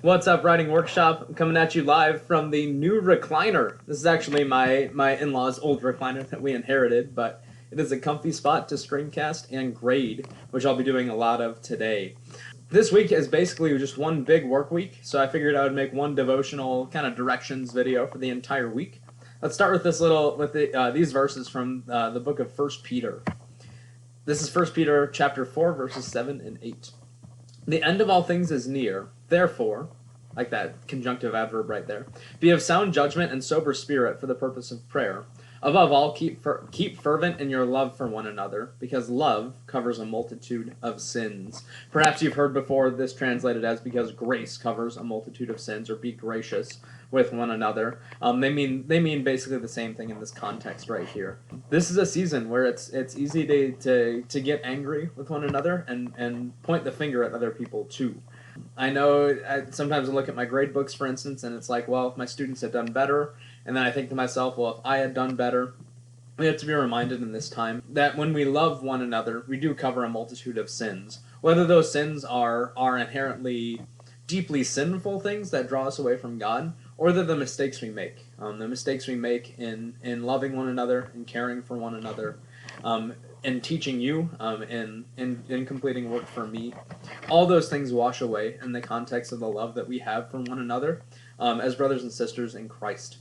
What's up, Writing Workshop? I'm coming at you live from the new recliner. This is actually my in-laws' old recliner that we inherited, but it is a comfy spot to screencast and grade, which I'll be doing a lot of today. This week is basically just one big work week, so I figured I would make one devotional kind of directions video for the entire week. Let's start with these verses from the book of 1 Peter. This is 1 Peter chapter 4, verses 7 and 8. The end of all things is near. Therefore, like that conjunctive adverb right there, be of sound judgment and sober spirit for the purpose of prayer. Above all, keep fervent in your love for one another, because love covers a multitude of sins. Perhaps you've heard before this translated as because grace covers a multitude of sins, or be gracious with one another. They mean basically the same thing in this context right here. This is a season where it's easy to get angry with one another and point the finger at other people too. I know sometimes I look at my grade books, for instance, and it's like, well, if my students had done better, and then I think to myself, well, if I had done better, we have to be reminded in this time that when we love one another, we do cover a multitude of sins. Whether those sins are inherently deeply sinful things that draw us away from God, or they're the mistakes we make. The mistakes we make in loving one another, in caring for one another, in teaching you, in completing work for me. All those things wash away in the context of the love that we have for one another as brothers and sisters in Christ.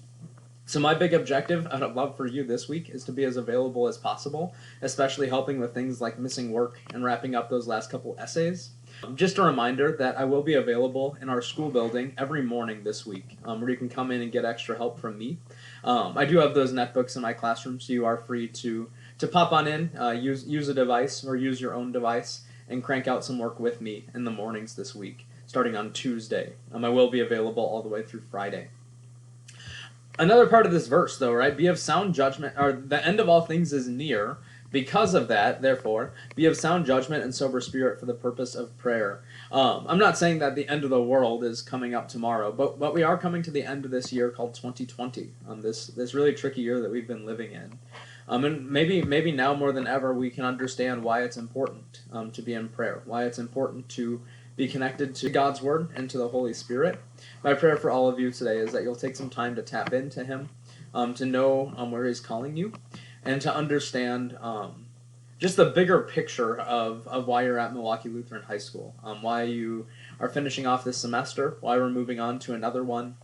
So my big objective out of love for you this week is to be as available as possible, especially helping with things like missing work and wrapping up those last couple essays. Just a reminder that I will be available in our school building every morning this week, where you can come in and get extra help from me. I do have those netbooks in my classroom, so you are free to pop on in, use a device or use your own device, and crank out some work with me in the mornings this week, starting on Tuesday. I will be available all the way through Friday. Another part of this verse, though, right? Be of sound judgment, or the end of all things is near. Because of that, therefore, be of sound judgment and sober spirit for the purpose of prayer. I'm not saying that the end of the world is coming up tomorrow, but we are coming to the end of this year called 2020, this really tricky year that we've been living in. And maybe now more than ever we can understand why it's important to be in prayer, why it's important to be connected to God's Word and to the Holy Spirit. My prayer for all of you today is that you'll take some time to tap into Him, to know where He's calling you, and to understand just the bigger picture of why you're at Milwaukee Lutheran High School, why you are finishing off this semester, why we're moving on to another one,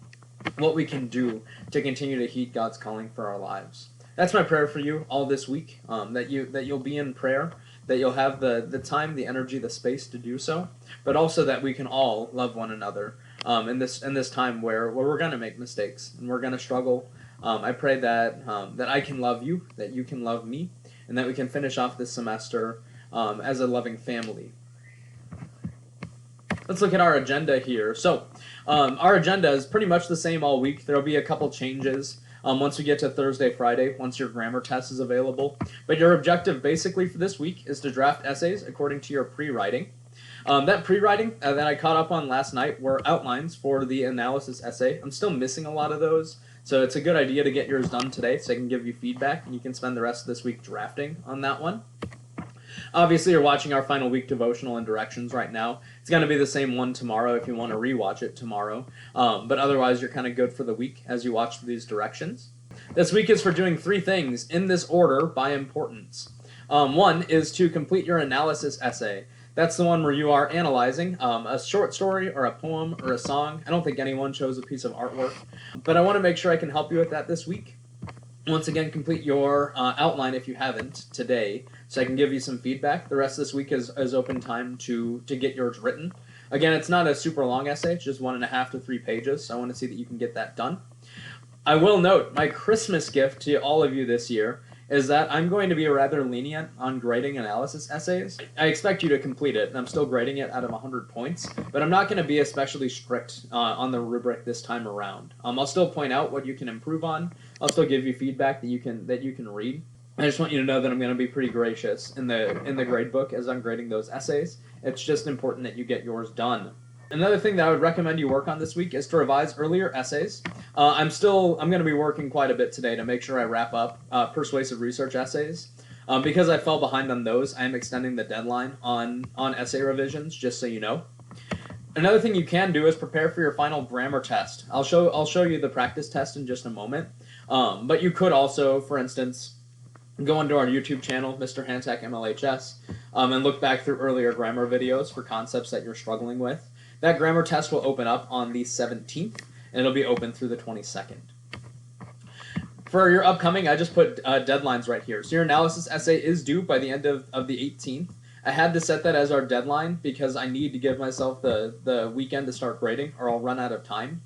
what we can do to continue to heed God's calling for our lives. That's my prayer for you all this week, that you'll be in prayer, that you'll have the time, the energy, the space to do so, but also that we can all love one another in this time where we're going to make mistakes and we're going to struggle. I pray that I can love you, that you can love me, and that we can finish off this semester as a loving family. Let's look at our agenda here. So our agenda is pretty much the same all week. There will be a couple changes once we get to Thursday, Friday, once your grammar test is available. But your objective basically for this week is to draft essays according to your pre-writing. That pre-writing that I caught up on last night were outlines for the analysis essay. I'm still missing a lot of those, so it's a good idea to get yours done today so I can give you feedback, and you can spend the rest of this week drafting on that one. Obviously, you're watching our final week devotional and directions right now. It's going to be the same one tomorrow if you want to rewatch it tomorrow. But otherwise, you're kind of good for the week as you watch these directions. This week is for doing 3 things in this order by importance. One is to complete your analysis essay. That's the one where you are analyzing a short story or a poem or a song. I don't think anyone chose a piece of artwork, but I want to make sure I can help you with that this week. Once again, complete your outline if you haven't today, so I can give you some feedback. The rest of this week is open time to get yours written. Again, it's not a super long essay, it's just 1.5 to 3 pages, so I want to see that you can get that done. I will note, my Christmas gift to all of you this year is that I'm going to be rather lenient on grading analysis essays. I expect you to complete it, and I'm still grading it out of 100 points, but I'm not going to be especially strict on the rubric this time around. I'll still point out what you can improve on. I'll still give you feedback that you can read. I just want you to know that I'm going to be pretty gracious in the grade book as I'm grading those essays. It's just important that you get yours done. Another thing that I would recommend you work on this week is to revise earlier essays. I'm going to be working quite a bit today to make sure I wrap up persuasive research essays. Because I fell behind on those, I am extending the deadline on essay revisions, just so you know. Another thing you can do is prepare for your final grammar test. I'll show you the practice test in just a moment. But you could also, for instance, go into our YouTube channel, Mr. Hantak MLHS, and look back through earlier grammar videos for concepts that you're struggling with. That grammar test will open up on the 17th, and it'll be open through the 22nd. For your upcoming, I just put deadlines right here. So your analysis essay is due by the end of the 18th. I had to set that as our deadline because I need to give myself the weekend to start grading, or I'll run out of time.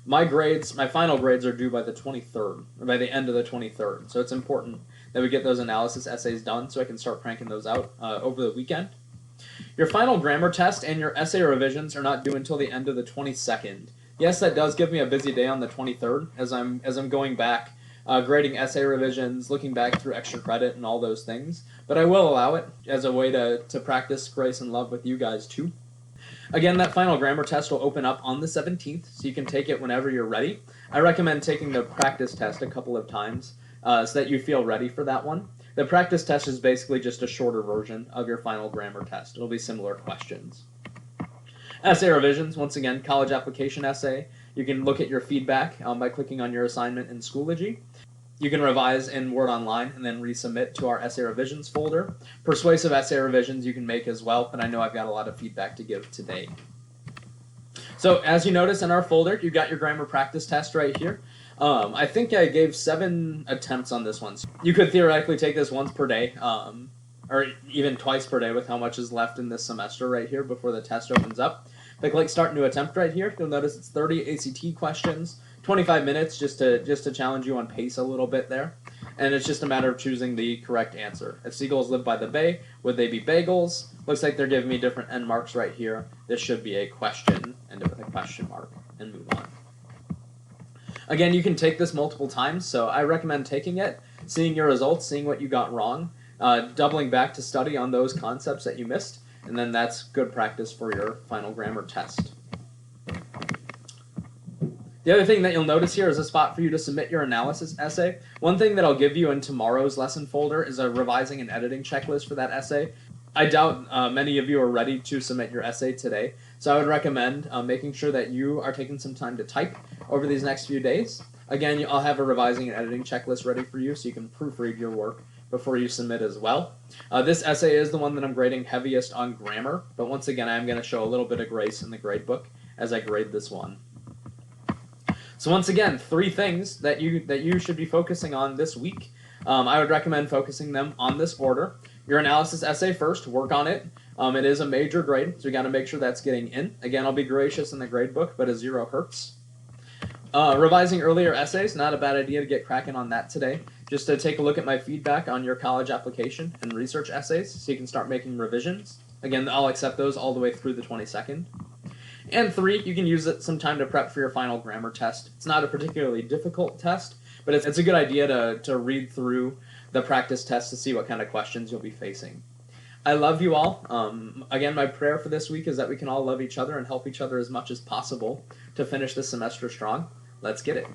My final grades are due by the 23rd, or by the end of the 23rd. So it's important that we get those analysis essays done so I can start cranking those out over the weekend. Your final grammar test and your essay revisions are not due until the end of the 22nd. Yes, that does give me a busy day on the 23rd as I'm going back, grading essay revisions, looking back through extra credit and all those things. But I will allow it as a way to practice grace and love with you guys too. Again, that final grammar test will open up on the 17th, so you can take it whenever you're ready. I recommend taking the practice test a couple of times so that you feel ready for that one. The practice test is basically just a shorter version of your final grammar test. It'll be similar questions. Essay revisions, once again, college application essay. You can look at your feedback by clicking on your assignment in Schoology. You can revise in Word Online and then resubmit to our essay revisions folder. Persuasive essay revisions you can make as well, but I know I've got a lot of feedback to give today. So as you notice in our folder, you've got your grammar practice test right here. I think I gave 7 attempts on this one. So you could theoretically take this once per day, or even twice per day with how much is left in this semester right here before the test opens up. If I click Start New Attempt right here, you'll notice it's 30 ACT questions, 25 minutes just to challenge you on pace a little bit there. And it's just a matter of choosing the correct answer. If seagulls live by the bay, would they be bagels? Looks like they're giving me different end marks right here. This should be a question, end it with a question mark, and move on. Again, you can take this multiple times, so I recommend taking it, seeing your results, seeing what you got wrong, doubling back to study on those concepts that you missed, and then that's good practice for your final grammar test. The other thing that you'll notice here is a spot for you to submit your analysis essay. One thing that I'll give you in tomorrow's lesson folder is a revising and editing checklist for that essay. I doubt many of you are ready to submit your essay today, so I would recommend making sure that you are taking some time to type over these next few days. Again, I'll have a revising and editing checklist ready for you so you can proofread your work before you submit as well. This essay is the one that I'm grading heaviest on grammar, but once again, I'm going to show a little bit of grace in the gradebook as I grade this one. So once again, 3 things that you should be focusing on this week. I would recommend focusing them on this order. Your analysis essay first, work on it. It is a major grade, so you got to make sure that's getting in. Again, I'll be gracious in the gradebook, but a 0 hurts. Revising earlier essays, not a bad idea to get cracking on that today. Just to take a look at my feedback on your college application and research essays so you can start making revisions. Again, I'll accept those all the way through the 22nd. And 3, you can use some time to prep for your final grammar test. It's not a particularly difficult test, but it's a good idea to read through the practice test to see what kind of questions you'll be facing. I love you all. Again, my prayer for this week is that we can all love each other and help each other as much as possible to finish this semester strong. Let's get it.